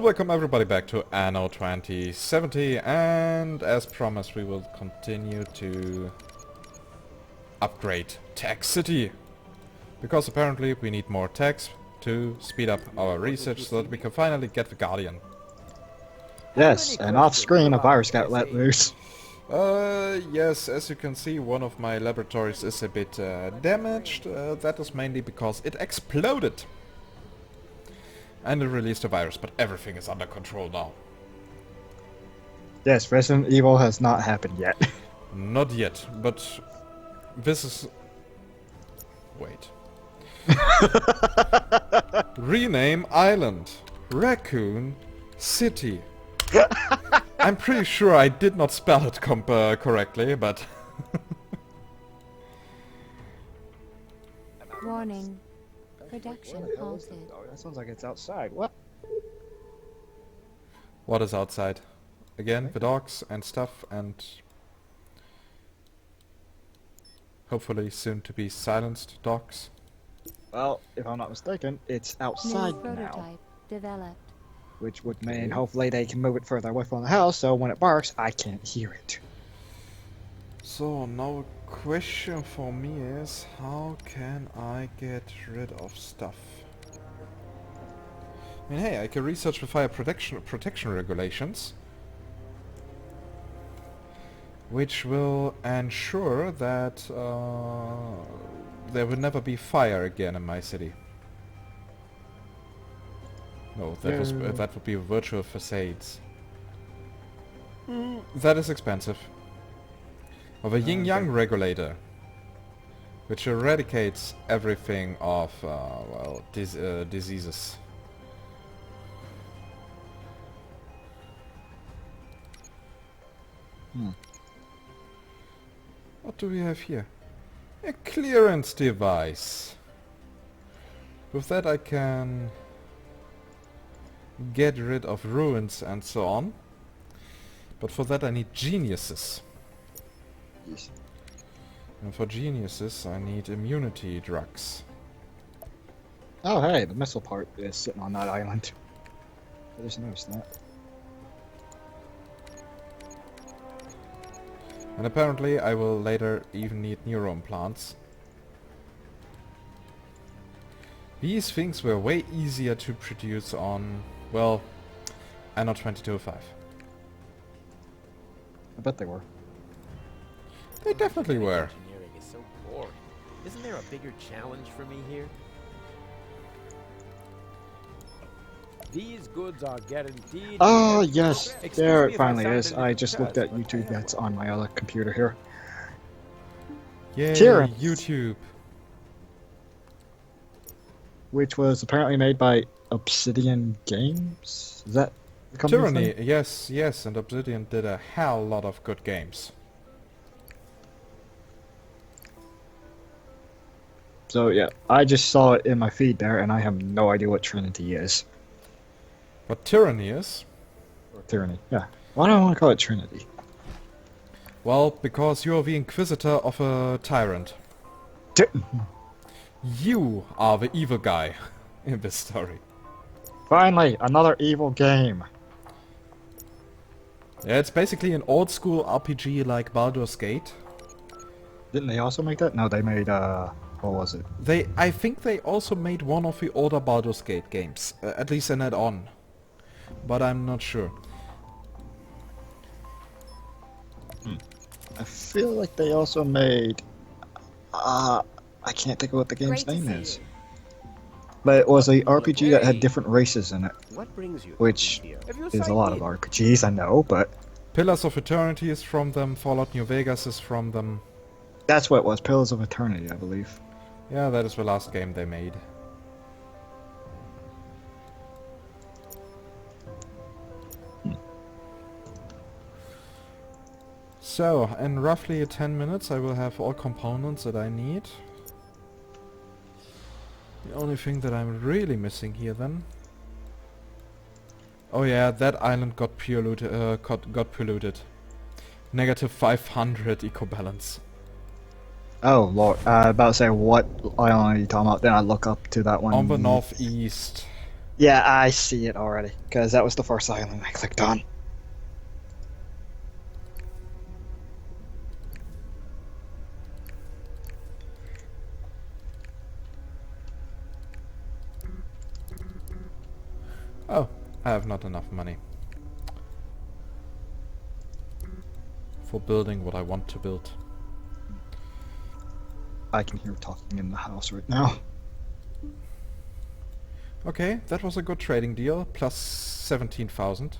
welcome everybody back to Anno 2070, and as promised we will continue to upgrade Tech City. Because apparently we need more techs to speed up our research so that we can finally get the Guardian. Yes, and off-screen a virus got let loose. Yes, as you can see, one of my laboratories is a bit damaged. That is mainly because it exploded. And it released a virus, but everything is under control now. Yes, Resident Evil has not happened yet. Not yet, but this is... Wait. Rename island. Raccoon City. I'm pretty sure I did not spell it correctly, but... Warning. Production halted. Oh, that sounds like it's outside. What? What is outside? Again, the dogs and stuff, and... hopefully soon to be silenced dogs. Well, if I'm not mistaken, it's New outside now. prototype developed. Which would mean hopefully they can move it further away from the house, so when it barks, I can't hear it. So, now a question for me is, how can I get rid of stuff? I mean, hey, I can research the fire protection regulations, which will ensure that there will never be fire again in my city. No, that would be virtual facades. That is expensive. Of a yin-yang regulator, which eradicates everything of, well, diseases. What do we have here? A clearance device. With that I can get rid of ruins and so on. But for that I need geniuses. Yes. And for geniuses I need immunity drugs. Oh hey, the missile part is sitting on that island. I just noticed that. And apparently I will later even need neuron plants. These things were way easier to produce on, well, Anno 2205. I bet they were. They definitely were. Engineering is so boring. Isn't there a bigger challenge for me here? These goods are guaranteed. Ah, yes, Excuse there me it if I finally sound is. a I little just looked at cursed, but I YouTube. have That's one. on my other computer here. Yay, Tyranny. YouTube. Which was apparently made by Obsidian Games? Is that the company's Tyranny, name? yes, and Obsidian did a hell lot of good games. So yeah, I just saw it in my feed there, and I have no idea what Trinity is. But Tyranny is... Or Tyranny, yeah. Why do I want to call it Trinity? well, because you're the inquisitor of a tyrant. You are the evil guy in this story. Finally, another evil game. Yeah, it's basically an old school RPG like Baldur's Gate. Didn't they also make that? No, they made, what was it? I think they also made one of the older Baldur's Gate games, at least an add-on, but I'm not sure. I feel like they also made, I can't think of what the game's Great to name see is. you. But it was a RPG that had different races in it, What brings you which here? Have you is a lot of sighted? RPGs, I know, but Pillars of Eternity is from them, Fallout New Vegas is from them. that's what it was, Pillars of Eternity, I believe. Yeah, that is the last game they made. So, in roughly 10 minutes I will have all components that I need. The only thing that I'm really missing here then... oh yeah, that island got polluted. Negative 500 eco-balance. Oh, Lord. About to say, what island are you talking about? Then I look up to that one. On the northeast. Yeah, I see it already, because that was the first island I clicked on. Oh, I have not enough money for building what I want to build. I can hear talking in the house right now. Okay, that was a good trading deal, plus 17,000.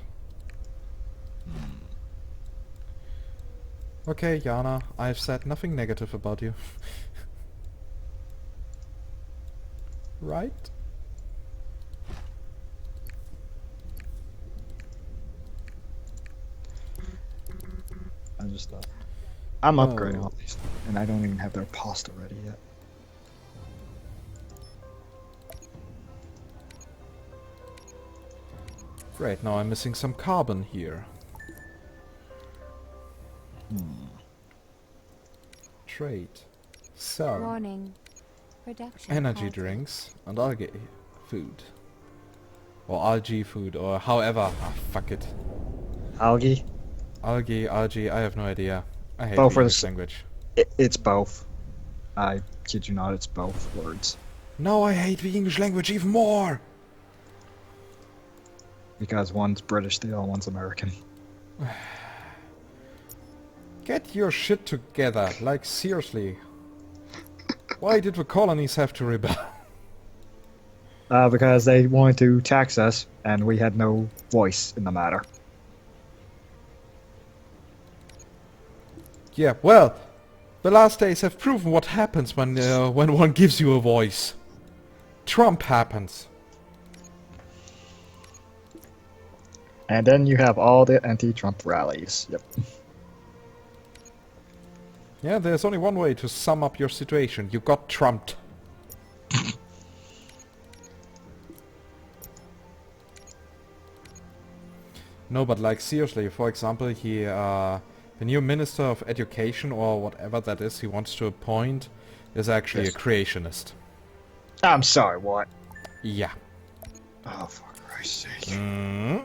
Okay, Yana, I've said nothing negative about you. Right? I'm upgrading Oh. all these, and I don't even have their pasta ready yet. Great, now I'm missing some carbon here. Trade. Sell. Warning. Production Energy halted. drinks and algae food. Or algae food, or however. Ah, fuck it. Algae? Algae, I have no idea. I hate Both the are English language. It's both. I kid you not, it's both words. No, I hate the English language even more! Because one's British, the other one's American. Get your shit together, like seriously. Why did the colonies have to rebel? Because they wanted to tax us, and we had no voice in the matter. Yeah, well, the last days have proven what happens when one gives you a voice. Trump happens. And then you have all the anti-Trump rallies. Yep. Yeah, there's only one way to sum up your situation. You got trumped. No, but like seriously, for example, the new Minister of Education or whatever that is he wants to appoint is actually Yes. a creationist. I'm sorry, what? Yeah. Oh, for Christ's sake.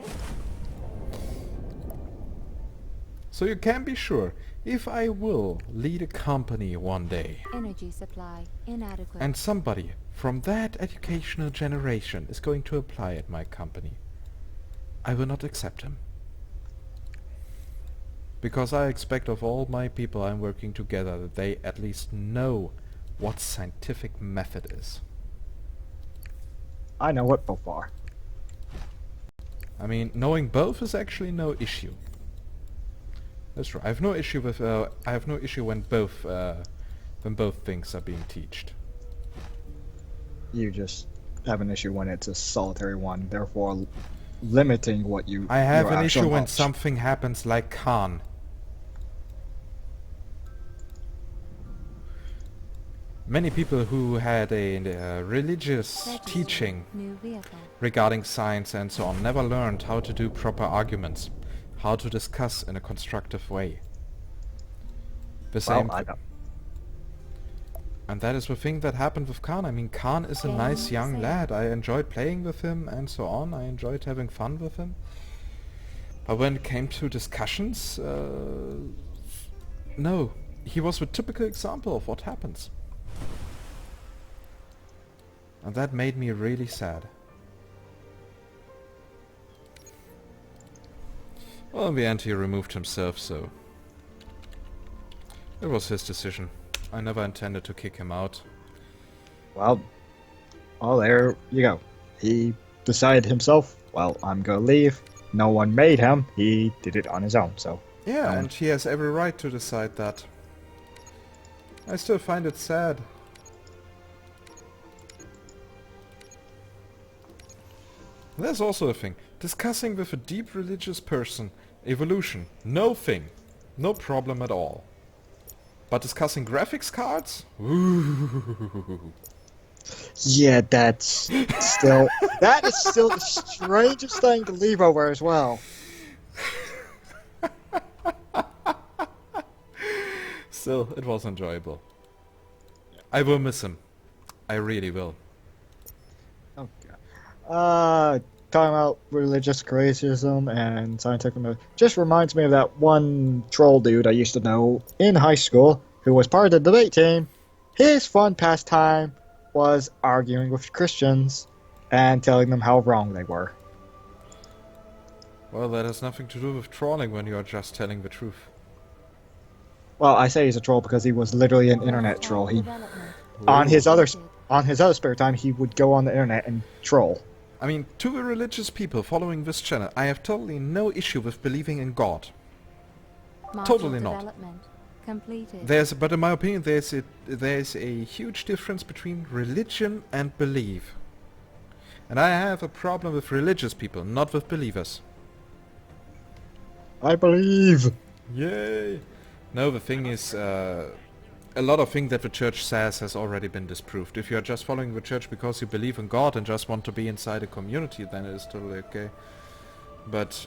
So you can be sure, if I will lead a company one day, Energy supply inadequate. and somebody from that educational generation is going to apply at my company, I will not accept him. Because I expect of all my people I'm working together that they at least know what scientific method is. I know what both are. I mean, knowing both is actually no issue. That's right. I have no issue with. I have no issue when both things are being taught. You just have an issue when it's a solitary one, therefore limiting what you. I have your an actual issue when knowledge. something happens like Khan. Many people who had a religious Register teaching new vehicle. regarding science and so on never learned how to do proper arguments, how to discuss in a constructive way. The same Well, I know. and that is the thing that happened with Khan. I mean, Khan is a Game nice young save. lad. I enjoyed playing with him and so on. I enjoyed having fun with him. But when it came to discussions, no. He was the typical example of what happens. And that made me really sad. Well, in the end he removed himself, so it was his decision. I never intended to kick him out. Well, there you go. He decided himself, well, I'm gonna leave. No one made him. He did it on his own, so. Yeah, and he has every right to decide that. I still find it sad. There's also a thing. Discussing with a deep religious person, evolution, no thing. No problem at all. But discussing graphics cards? Ooh. Yeah, that's still. That is still the strangest thing to leave over as well. Still, it was enjoyable. I will miss him. I really will. Oh, Talking about religious creationism and scientific just reminds me of that one troll dude I used to know in high school who was part of the debate team. His fun pastime was arguing with Christians and telling them how wrong they were. Well, that has nothing to do with trolling when you are just telling the truth. Well, I say he's a troll because he was literally an internet troll. He Development. on his Ooh. other spare time he would go on the internet and troll. I mean, to the religious people following this channel, I have totally no issue with believing in God. Module Totally not. development completed. But in my opinion, there's a huge difference between religion and belief. And I have a problem with religious people, not with believers. I believe. Yay! No, the thing is, a lot of things that the church says has already been disproved. If you are just following the church because you believe in God and just want to be inside a community, then it is totally okay. But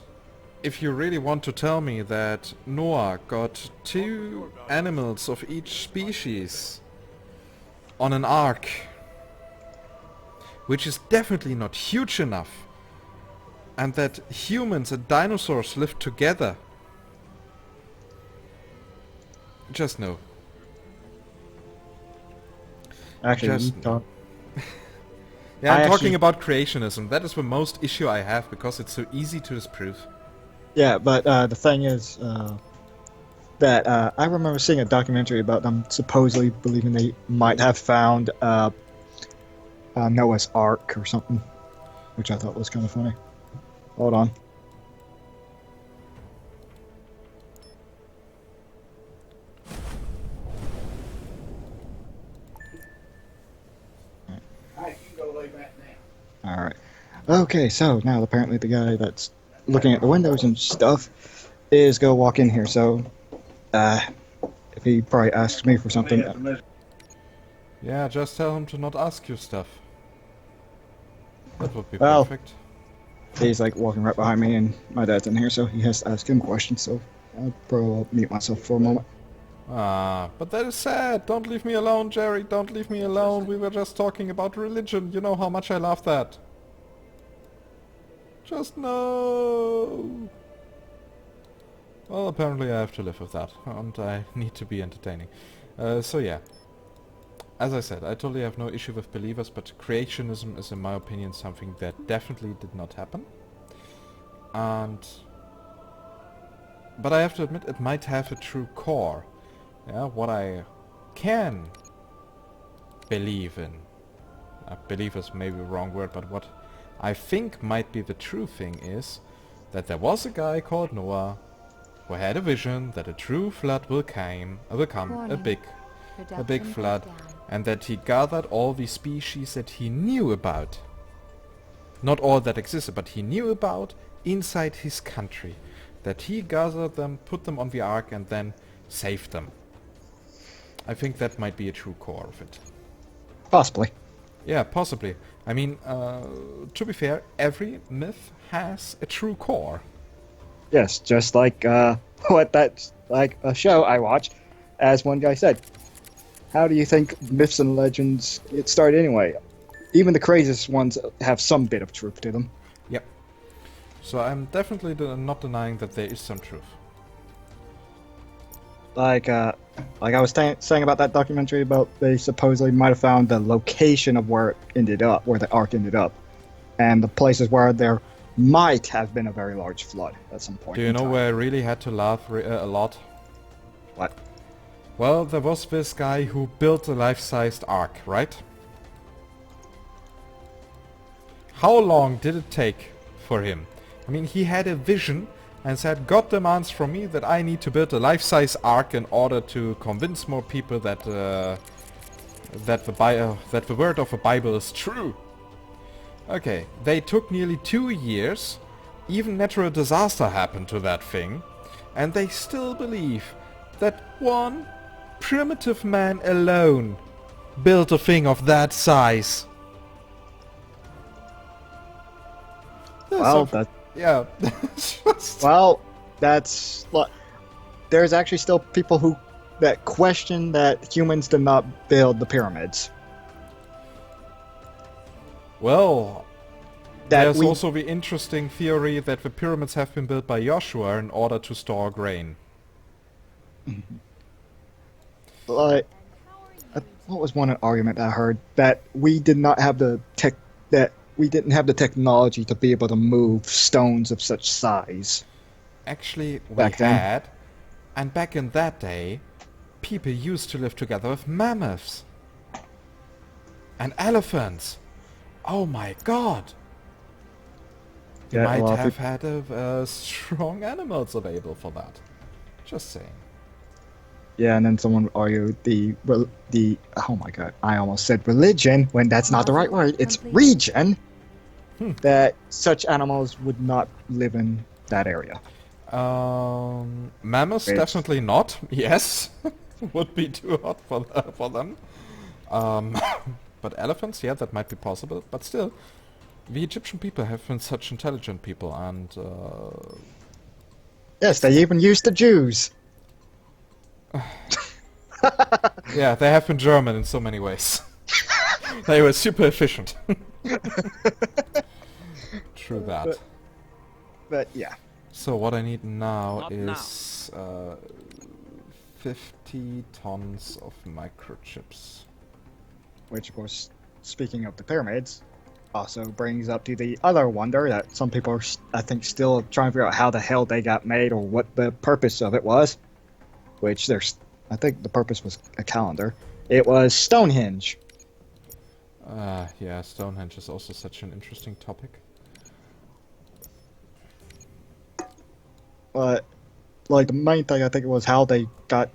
if you really want to tell me that Noah got 2 animals of each species on an ark, which is definitely not huge enough, and that humans and dinosaurs lived together, just no. Actually, Just- you talk. Yeah, I'm I talking actually- about creationism. That is the most issue I have, because it's so easy to disprove. Yeah, but the thing is that I remember seeing a documentary about them supposedly believing they might have found Noah's Ark or something, which I thought was kind of funny. Hold on. Alright. Okay, so now apparently the guy that's looking at the windows and stuff is gonna walk in here, so if he probably asks me for something. Yeah, just tell him to not ask you stuff. That would be Well- perfect. He's like walking right behind me and my dad's in here, so he has to ask him questions, so I'll probably mute myself for a moment. Ah, but that is sad. Don't leave me alone, Jerry. Don't leave me alone. We were just talking about religion. You know how much I love that. Just no. Well, apparently I have to live with that, and I need to be entertaining. So yeah. As I said, I totally have no issue with believers, but creationism is, in my opinion, something that definitely did not happen. But I have to admit, it might have a true core. Yeah, what I can believe in. Believe is maybe the wrong word, but what I think might be the true thing is that there was a guy called Noah who had a vision that a true flood will come a Warning. big Production flood, breakdown. and that he gathered all the species that he knew about. Not all that existed, but he knew about inside his country. That he gathered them, put them on the ark, and then saved them. I think that might be a true core of it. Possibly. Yeah, possibly. I mean, to be fair, every myth has a true core. Yes, just like what that's like a show I watch, as one guy said. How do you think myths and legends get started anyway? Even the craziest ones have some bit of truth to them. Yep. So I'm definitely not denying that there is some truth. Like I was saying about that documentary about they supposedly might have found the location of where it ended up, where the ark ended up, and the places where there might have been a very large flood at some point. Do you in know time. where I really had to laugh a lot? What? Well, there was this guy who built a life-sized ark, right? How long did it take for him? I mean, he had a vision and said, God demands from me that I need to build a life-size ark in order to convince more people that that the word of the Bible is true. Okay, they took nearly 2 years. Even natural disaster happened to that thing, and they still believe that one primitive man alone built a thing of that size. Well, that Yeah. Just- well, that's look. There's actually still people that question that humans did not build the pyramids. Well, There's also the interesting theory that the pyramids have been built by Joshua in order to store grain. Like, what was one argument I heard that we did not have the we didn't have the technology to be able to move stones of such size. Actually, we Back then. had, and back in that day, people used to live together with mammoths and elephants. Oh my god! You Yeah, might well, have had strong animals available for that. Just saying. Yeah, and then someone argued the oh my god, I almost said religion when that's not the right word. It's region. That such animals would not live in that area. Mammoths Which- definitely not. Yes, would be too hot for them. But elephants, yeah, that might be possible. But still, the Egyptian people have been such intelligent people, and Yes, they even used the Jews. yeah, they have been German in so many ways. They were super efficient. True that. But yeah. So what I need now Not is 50 tons of microchips. Which, of course, speaking of the pyramids, also brings up to the other wonder that some people are, I think, still trying to figure out how the hell they got made or what the purpose of it was. Which I think the purpose was a calendar. It was Stonehenge. Yeah, Stonehenge is also such an interesting topic. But, like, the main thing I think was how they got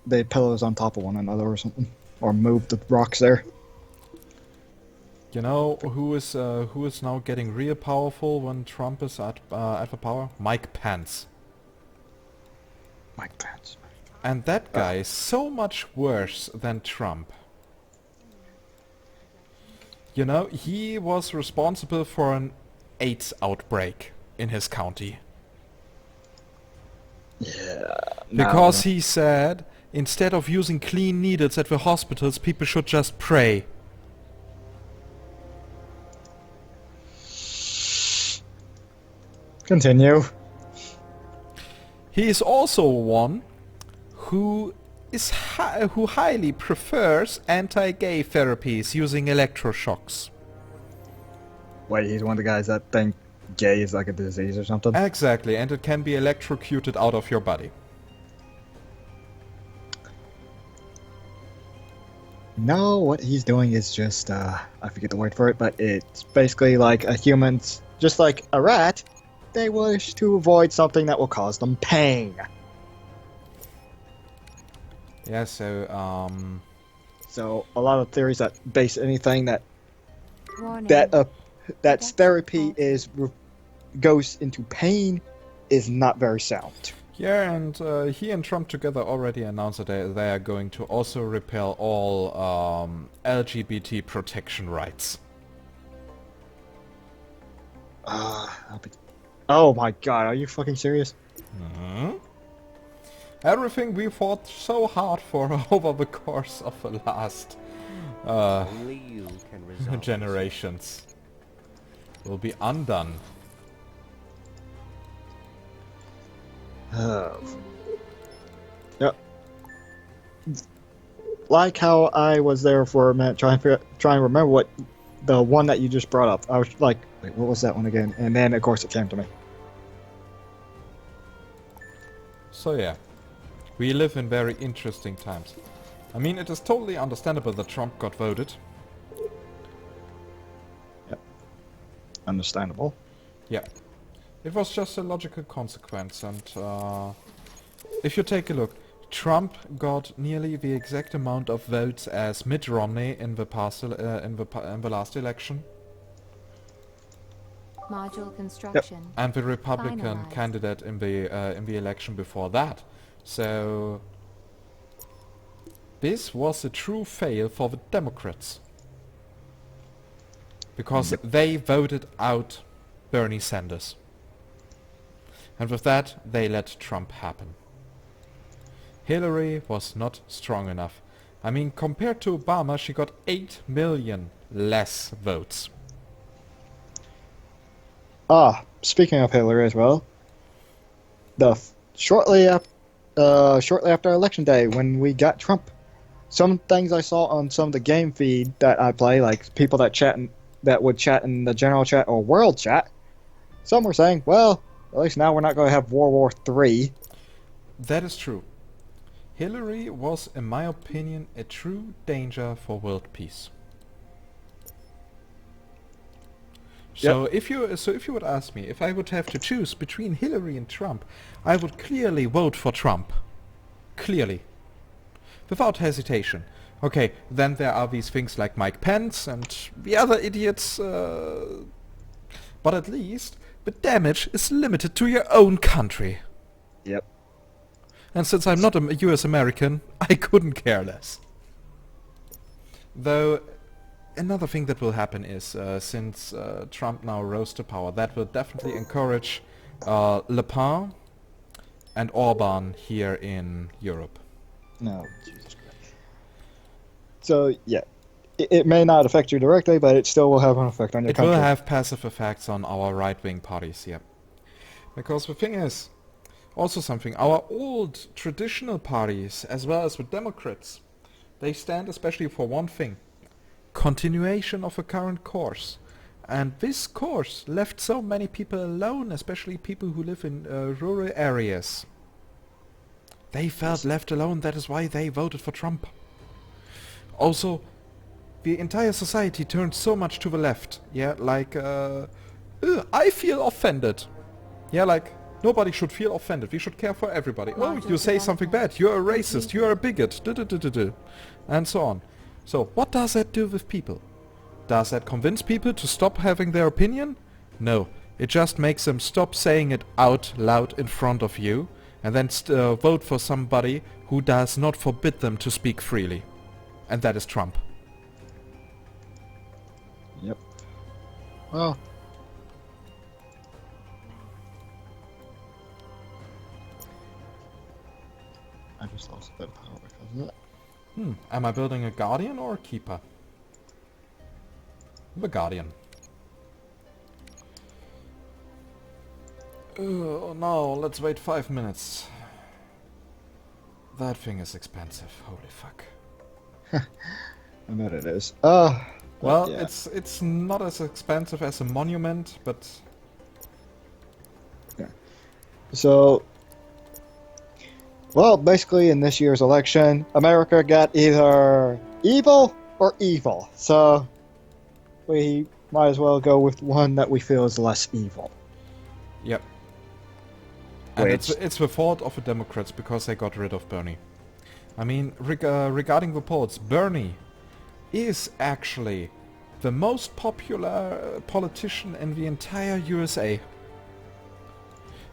the pillars on top of one another or something. Or moved the rocks there. You know who is now getting real powerful when Trump is at the power? Mike Pence. Mike Pence. And that guy is so much worse than Trump. You know, he was responsible for an AIDS outbreak in his county. Yeah. Because he said, instead of using clean needles at the hospitals, people should just pray. Continue. He is also one who highly prefers anti-gay therapies using electroshocks. Wait, he's one of the guys that think gay is like a disease or something? Exactly, and it can be electrocuted out of your body. No, what he's doing is just, I forget the word for it, but it's basically like a human's, just like a rat, they wish to avoid something that will cause them pain. Yeah, so, So, a lot of theories that base anything that Warning. that's therapy goes into pain is not very sound. yeah, and he and Trump together already announced that they are going to also repeal all LGBT protection rights. Oh my god, are you fucking serious? Everything we fought so hard for over the course of the last Only you can resolve this. generations will be undone. Yep. Like how I was there for a minute trying to remember what the one that you just brought up. I was like, wait, what was that one again? And then of course it came to me. So yeah, we live in very interesting times. I mean, it is totally understandable that Trump got voted. Understandable. Yeah. It was just a logical consequence, and if you take a look, Trump got nearly the exact amount of votes as Mitt Romney in the last election, Module construction. and the Republican Finalized. candidate in the election before that. So this was a true fail for the Democrats, because they voted out Bernie Sanders. And with that, they let Trump happen. Hillary was not strong enough. I mean, compared to Obama, she got 8 million less votes. Speaking of Hillary as well, the shortly after Election Day when we got Trump, some things I saw on some of the game feed that I play, like people that would chat in the general chat or world chat, some were saying, well, at least now we're not going to have World War III. That is true. Hillary was, in my opinion, a true danger for world peace. So if you would ask me if I would have to choose between Hillary and Trump, I would clearly vote for Trump. Clearly. Without hesitation. Okay, then there are these things like Mike Pence and the other idiots, but at least the damage is limited to your own country. Yep. And since I'm not a US American, I couldn't care less. Though, another thing that will happen is, since Trump now rose to power, that will definitely encourage Le Pen and Orban here in Europe. No, Jesus Christ. So, yeah. It may not affect you directly, but it still will have an effect on your country. It will have passive effects on our right-wing parties, yeah. Because the thing is, also something, our old traditional parties, as well as the Democrats, they stand especially for one thing. Continuation of a current course. And this course left so many people alone, especially people who live in rural areas. They felt left alone, that is why they voted for Trump. Also, the entire society turned so much to the left. Yeah, like, I feel offended. Yeah, like, nobody should feel offended. We should care for everybody. Oh, you say something bad. You're a racist. You're a bigot. And so on. So, what does that do with people? Does that convince people to stop having their opinion? No. It just makes them stop saying it out loud in front of you and then vote for somebody who does not forbid them to speak freely. And that is Trump. Yep. Well. I just lost a bit of power because of that. Am I building a guardian or a keeper? The guardian. Oh no, let's wait 5 minutes. That thing is expensive, holy fuck. I bet it is. Well, yeah. it's not as expensive as a monument, but... Yeah. So... Well, basically in this year's election, America got either evil or evil. So... we might as well go with one that we feel is less evil. Yep. And Which... it's the fault of the Democrats because they got rid of Bernie. I mean, regarding the polls, Bernie is actually the most popular politician in the entire USA.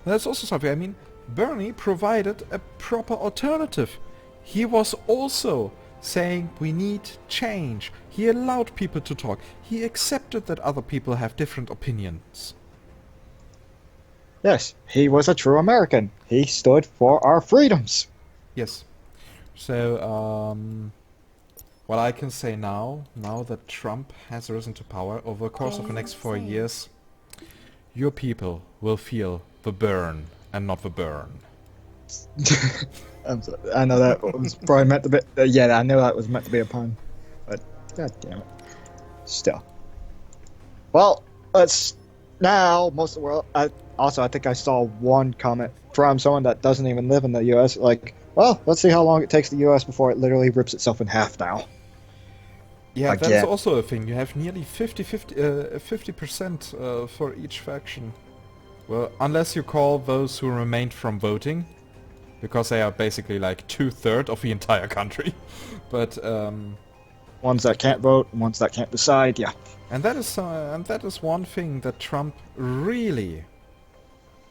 That's also something. I mean, Bernie provided a proper alternative. He was also saying we need change. He allowed people to talk. He accepted that other people have different opinions. Yes, he was a true American. He stood for our freedoms. Yes. So, what I can say now that Trump has risen to power, over the course of the next 4 years, your people will feel the burn and not the burn. I know that was probably meant to be... yeah, I know that was meant to be a pun. But, god damn it. Still. Well, let's... Now, most of the world... I think I saw one comment from someone that doesn't even live in the U.S. Like, well, let's see how long it takes the U.S. before it literally rips itself in half now. Yeah, Again. That's also a thing. You have nearly 50% for each faction. Well, unless you call those who remained from voting, because they are basically like 2/3 of the entire country. But ones that can't vote, ones that can't decide, yeah. And that is one thing that Trump really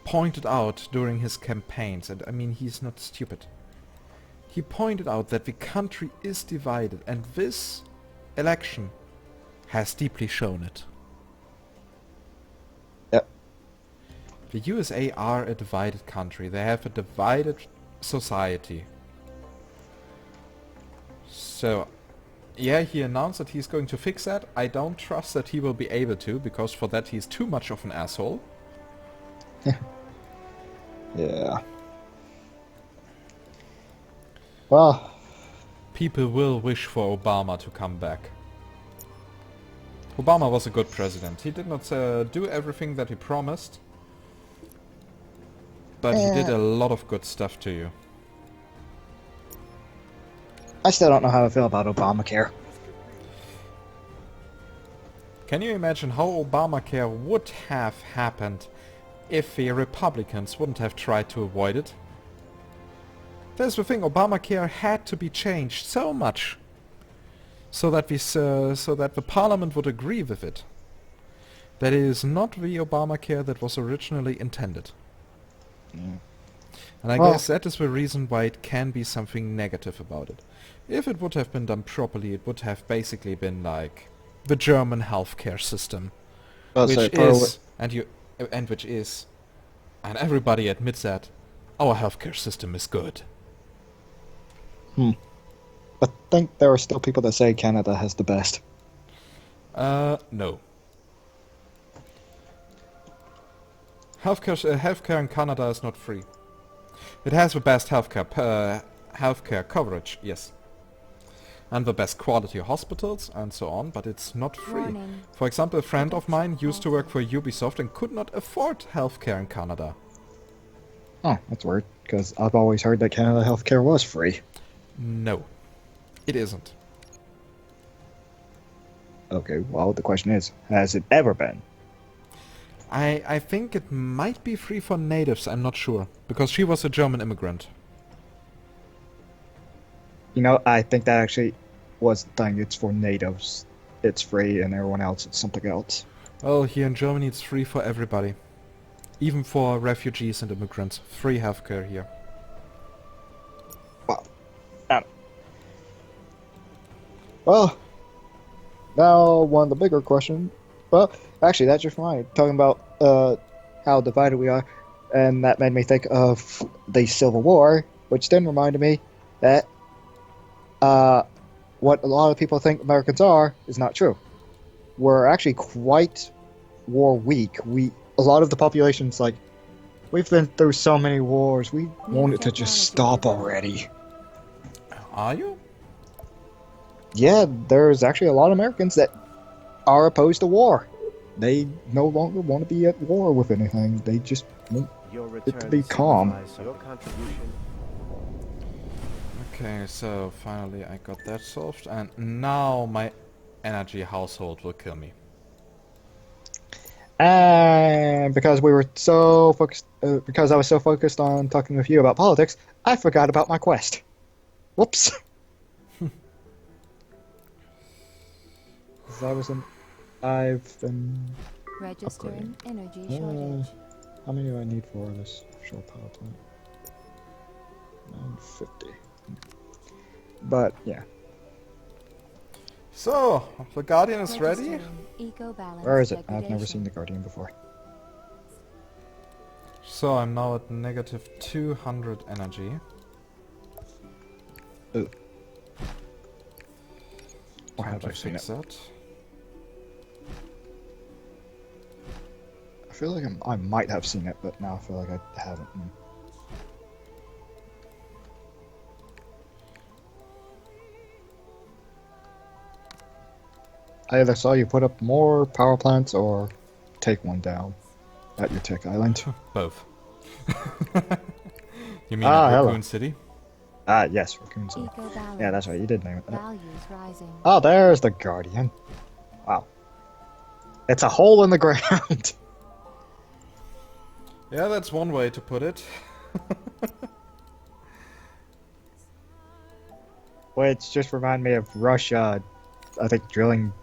pointed out during his campaigns. And I mean, he's not stupid. He pointed out that the country is divided, and this election has deeply shown it. Yep. The USA are a divided country. They have a divided society. So, yeah, he announced that he's going to fix that. I don't trust that he will be able to, because for that he's too much of an asshole. Yeah. Well, People will wish for Obama to come back. Obama was a good president. He did not do everything that he promised, but he did a lot of good stuff to you. I still don't know how I feel about Obamacare. Can you imagine how Obamacare would have happened if the Republicans wouldn't have tried to avoid it? That's the thing, Obamacare had to be changed so much so that the Parliament would agree with it. That it is not the Obamacare that was originally intended. Mm. And I Well- guess that is the reason why it can be something negative about it. If it would have been done properly, it would have basically been like the German healthcare system, which is, and everybody admits that, our healthcare system is good. I think there are still people that say Canada has the best. No. Healthcare in Canada is not free. It has the best healthcare coverage, yes. And the best quality hospitals and so on, but it's not free. Warning. For example, a friend of mine used to work for Ubisoft and could not afford healthcare in Canada. Oh, that's weird, because I've always heard that Canada healthcare was free. No, it isn't. Okay, well, the question is, has it ever been? I think it might be free for natives, I'm not sure. Because she was a German immigrant. You know, I think that actually was the thing. It's for natives. It's free, and everyone else, it's something else. Well, here in Germany it's free for everybody. Even for refugees and immigrants. Free healthcare here. Well, now one of the bigger questions. Well, actually, that's just fine. Talking about how divided we are, and that made me think of the Civil War, which then reminded me that what a lot of people think Americans are is not true. We're actually quite war weak. A lot of the population's like, we've been through so many wars. We want it to just stop already. Are you? Yeah, there's actually a lot of Americans that are opposed to war. They no longer want to be at war with anything. They just want Your it to be calm. Your contribution. Okay, so finally I got that solved, and now my energy household will kill me. And because we were so focused, because I was so focused on talking with you about politics, I forgot about my quest. Whoops. I've been. Registering energy Uh, shortage. How many do I need for this short power plant? 950. But yeah, So, the Guardian is ready? Registering eco-balance where is it? I've never degradation. seen the Guardian before. So I'm now at negative 200 energy. Ooh. Or Time have to I seen fix it? that. I feel like I might have seen it, but now I feel like I haven't. I either saw you put up more power plants or take one down at your tech island. Both. You mean Ah, at hello. Raccoon City? Ah, yes, Raccoon City. Eco-balance. Yeah, that's right, you did name it that. Values rising. Oh, there's the Guardian. Wow. It's a hole in the ground. Yeah, that's one way to put it. Which just reminded me of Russia, I think, drilling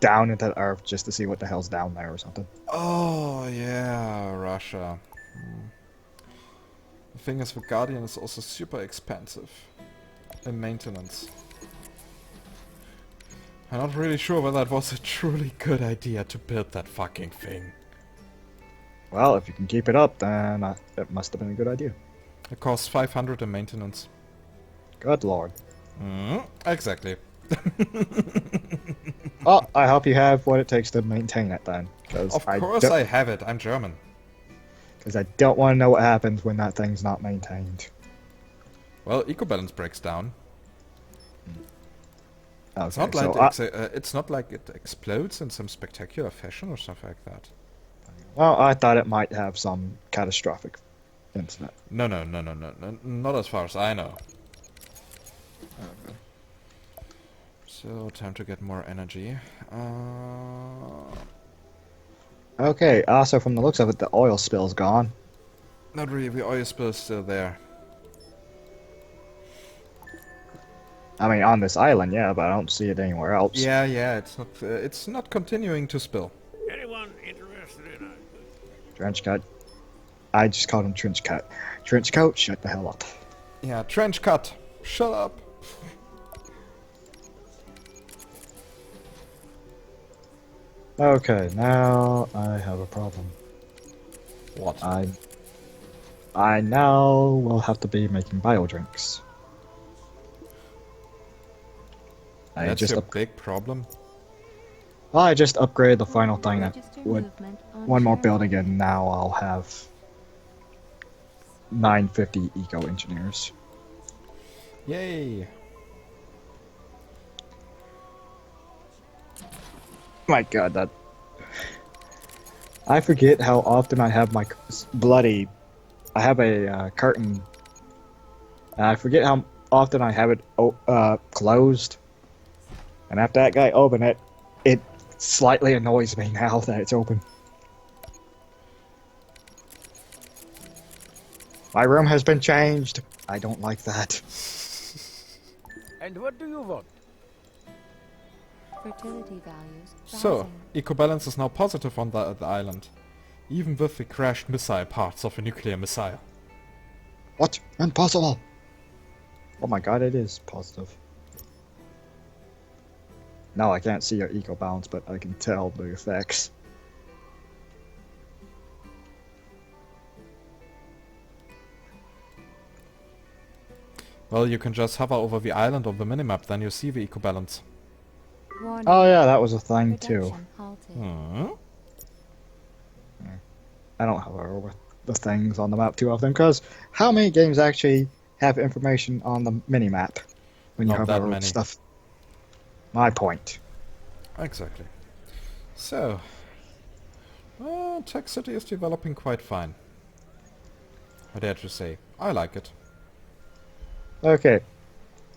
down into the earth just to see what the hell's down there or something. Oh, yeah, Russia. The thing is, the Guardian is also super expensive in maintenance. I'm not really sure whether that was a truly good idea to build that fucking thing. Well, if you can keep it up, then it must have been a good idea. It costs 500 in maintenance. Good lord. Exactly. Oh, I hope you have what it takes to maintain it then. Of course I have it, I'm German. Because I don't want to know what happens when that thing's not maintained. Well, eco-balance breaks down. Okay, It's not so like it's not like it explodes in some spectacular fashion or something like that. well, I thought it might have some catastrophic incident. No, not as far as I know. So, time to get more energy. Okay, also from the looks of it, the oil spill's gone. Not really, the oil spill is still there. I mean, on this island, yeah, but I don't see it anywhere else. Yeah, it's not continuing to spill. Anyone interested in a Trench coat. I just called him trench coat. Trench coat, shut the hell up. Yeah, trench cut. Shut up. Okay, now I have a problem. What? I now will have to be making bio drinks. That's your big problem? I just upgraded the final thing that Register would movement on one more shared building, island. and now I'll have 950 eco engineers. Yay. My god, that... I forget how often I have my bloody... I have a curtain. And I forget how often I have it closed. And after that guy opened it, it slightly annoys me now that it's open. My room has been changed. I don't like that. And what do you want? Fertility values So, rising. eco-balance is now positive on the island. Even with the crashed missile parts of a nuclear missile. What? Impossible! Oh my god, it is positive. No, I can't see your eco balance, but I can tell the effects. Well, you can just hover over the island on the minimap, then you see the eco-balance. Warning. Oh yeah, that was a thing too. Production halted. Hmm? I don't hover over the things on the map too often, because how many games actually have information on the minimap when you Not hover that over many. stuff? My point. Exactly. So, Tech City is developing quite fine. I dare to say. I like it. Okay.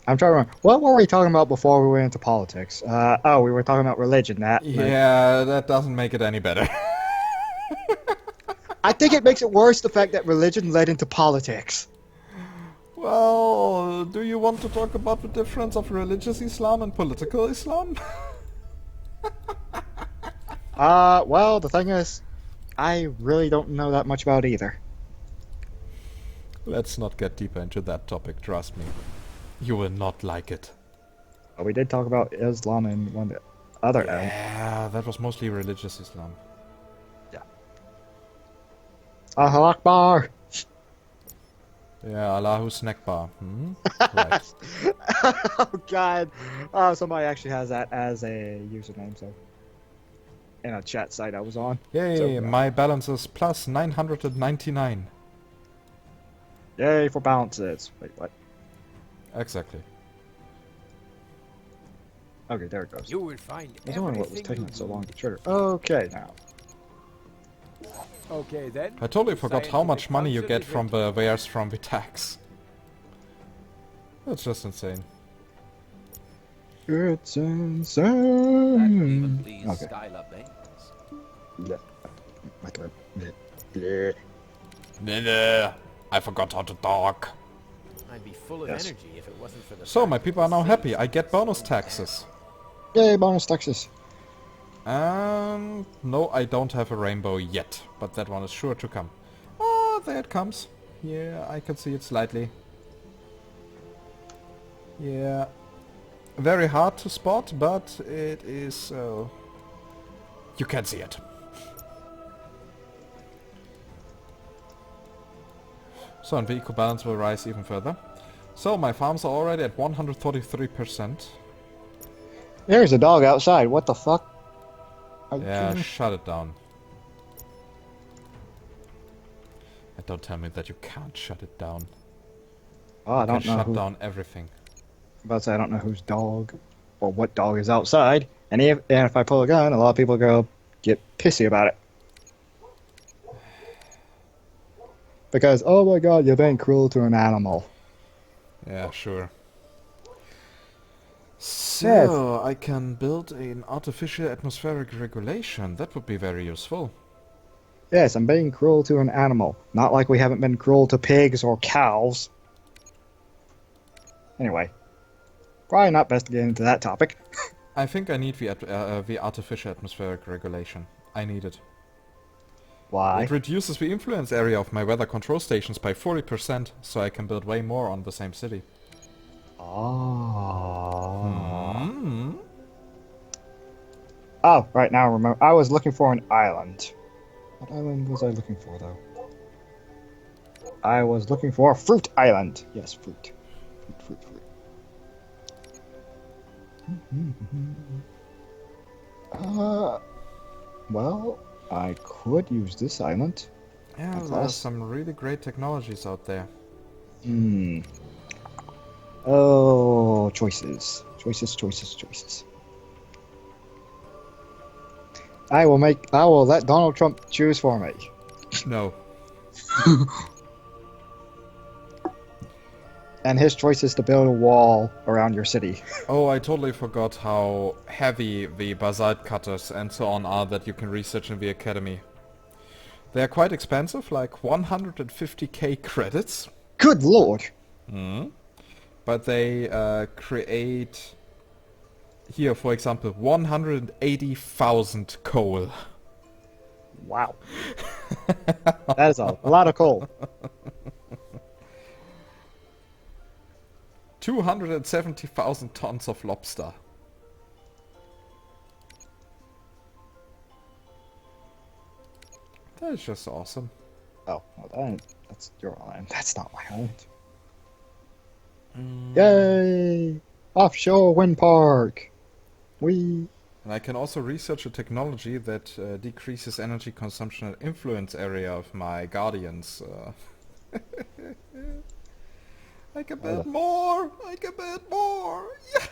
I'm trying to remember. What were we talking about before we went into politics? Oh, we were talking about religion. Yeah, that doesn't make it any better. I think it makes it worse the fact that religion led into politics. Well, do you want to talk about the difference of religious Islam and political Islam? Well, the thing is, I really don't know that much about either. Let's not get deeper into that topic, trust me. You will not like it. But we did talk about Islam in one of the other Yeah, that was mostly religious Islam. Allahu Akbar! Yeah, Allahu snack bar. Hmm? Right. Oh god. Somebody actually has that as a username, so... in a chat site I was on. Yay, So, my balance is plus 999. Yay for balances. Wait, what? Exactly. Okay, there it goes. You will find I was wondering what was everything taking you it so need. long to trigger. Okay, now. Okay then. I totally forgot how much Scientific money you function get is from ready. the wares from the tax. That's just insane. It's that insane. even please Okay. Skylar Banks? Yeah. My throat. Bleh. Bleh, I forgot how to talk. I'd be full of Yes. energy if it wasn't for the So, fact my that people are the now happy. city's I get bonus so taxes. Yay, bonus taxes. And no, I don't have a rainbow yet, but that one is sure to come. Oh, there it comes. Yeah, I can see it slightly. Yeah. Very hard to spot, but it is so... You can see it. So, and the eco balance will rise even further. So, my farms are already at 143%. There's a dog outside. What the fuck? Are you Yeah, kidding me? shut it down. Don't tell me that you can't shut it down. Oh, I You can don't know shut who. down everything. About to say I don't know whose dog or what dog is outside. And if I pull a gun, a lot of people get pissy about it. Because, oh my god, you're being cruel to an animal. Yeah, sure. Yes. So, I can build an artificial atmospheric regulation. That would be very useful. Yes, I'm being cruel to an animal. Not like we haven't been cruel to pigs or cows. Anyway, probably not best to get into that topic. I think I need the artificial atmospheric regulation. I need it. Why? It reduces the influence area of my weather control stations by 40%, so I can build way more on the same city. Oh. Hmm. Oh, right now I remember. I was looking for an island. What island was I looking for, though? I was looking for a fruit island. Yes, fruit. Fruit. Well, I could use this island. Yeah, At there are last. some really great technologies out there. Hmm. Oh, choices. Choices. I will let Donald Trump choose for me. No. And his choice is to build a wall around your city. Oh, I totally forgot how heavy the basalt cutters and so on are that you can research in the academy. They are quite expensive, like 150k credits. Good lord. But they create, here for example, 180,000 coal. Wow. That is a lot of coal. 270,000 tons of lobster. That is just awesome. Oh, well, that's your island. That's not my island. Yay! Offshore wind park. We. And I can also research a technology that decreases energy consumption and influence area of my guardians. I can build more! I can build more!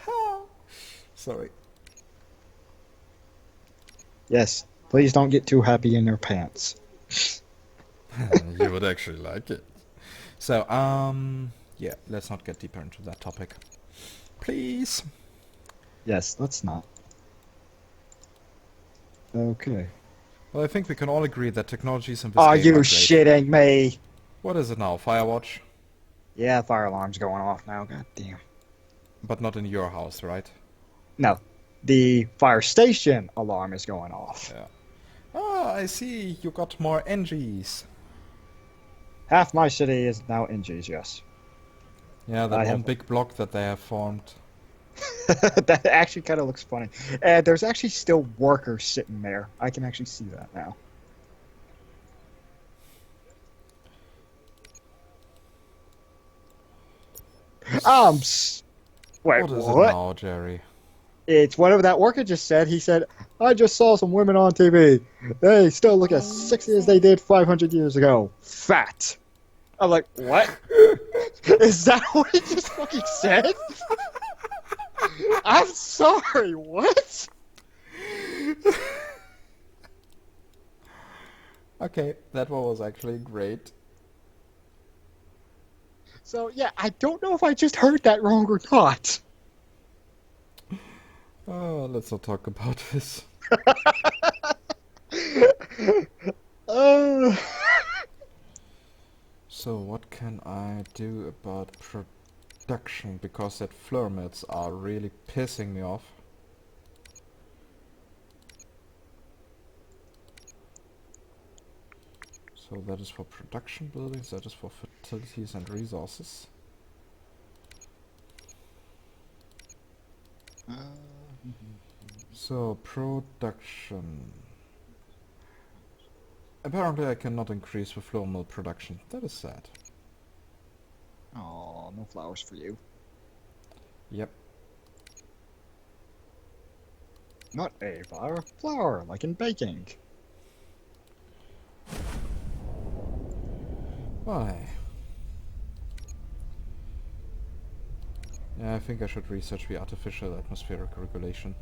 Yeah! Sorry. Yes. Please don't get too happy in your pants. You would actually like it. So, yeah, let's not get deeper into that topic. Please. Yes, let's not. Okay. Well, I think we can all agree that technologies in this Are game you are great. shitting me? What is it now? Firewatch? Yeah, fire alarm's going off now. God damn. But not in your house, right? No. The fire station alarm is going off. Yeah. Ah, I see. You got more NGs. Half my city is now NGs, yes. Yeah, I that one have- big block that they have formed. That actually kind of looks funny. And there's actually still workers sitting there. I can actually see that now. Wait, What is it what? now, Jerry? It's whatever that worker just said. He said, I just saw some women on TV. They still look as sexy as they did 500 years ago. Fat. I'm like, what? Is that what he just fucking said? I'm sorry, what? Okay, that one was actually great. So, yeah, I don't know if I just heard that wrong or not. Let's not talk about this. Uh, So what can I do about production? Because that floor mats are really pissing me off. So that is for production buildings, that is for fertilities and resources. So, production. Apparently I cannot increase the floor mill production. That is sad. oh, no flowers for you. Yep. Not a flower. Flour, like in baking. Why? Yeah, I think I should research the artificial atmospheric regulation.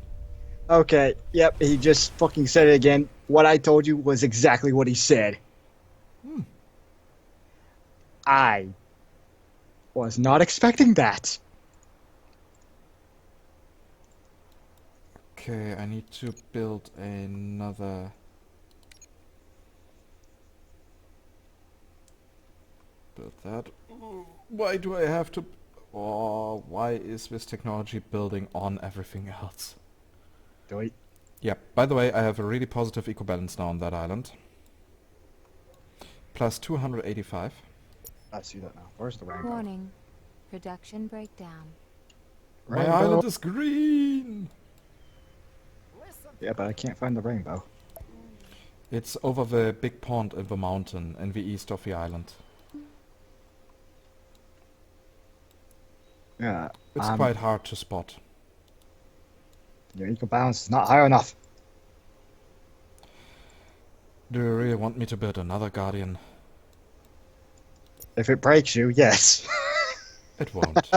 Okay, yep, he just fucking said it again. What I told you was exactly what he said. Hmm. I was not expecting that. Okay, I need to build another... Build that. Why do I have to... Oh, why is this technology building on everything else? Do we? Yeah, by the way, I have a really positive eco-balance now on that island. Plus 285. I see that now. Where's the rainbow? Warning. Production breakdown. My Rainbow. island is green! Yeah, but I can't find the rainbow. It's over the big pond in the mountain in the east of the island. Yeah, It's quite hard to spot. your eco balance is not high enough. Do you really want me to build another guardian? If it breaks you, yes. It won't.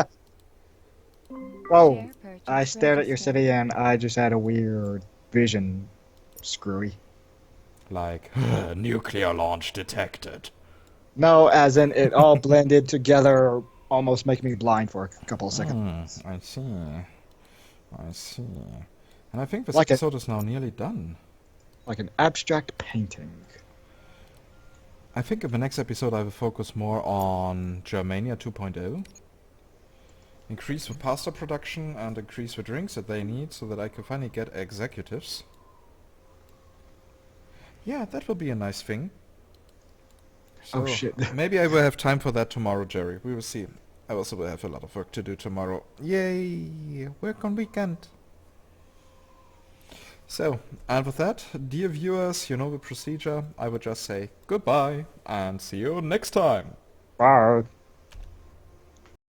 Whoa! Share purchase I stared at your registered. city and I just had a weird vision. Screwy. Like, nuclear launch detected. No, as in it all blended together, almost making me blind for a couple of seconds. I see. I see. And I think this Like episode is now nearly done. Like an abstract painting. I think in the next episode I will focus more on Germania 2.0. Increase the pasta production and increase the drinks that they need so that I can finally get executives. Yeah, that will be a nice thing. So Oh shit. maybe I will have time for that tomorrow, Jerry. We will see. I also will have a lot of work to do tomorrow. Yay! Work on weekend. So, and with that, dear viewers, you know the procedure. I would just say goodbye and see you next time. Bye.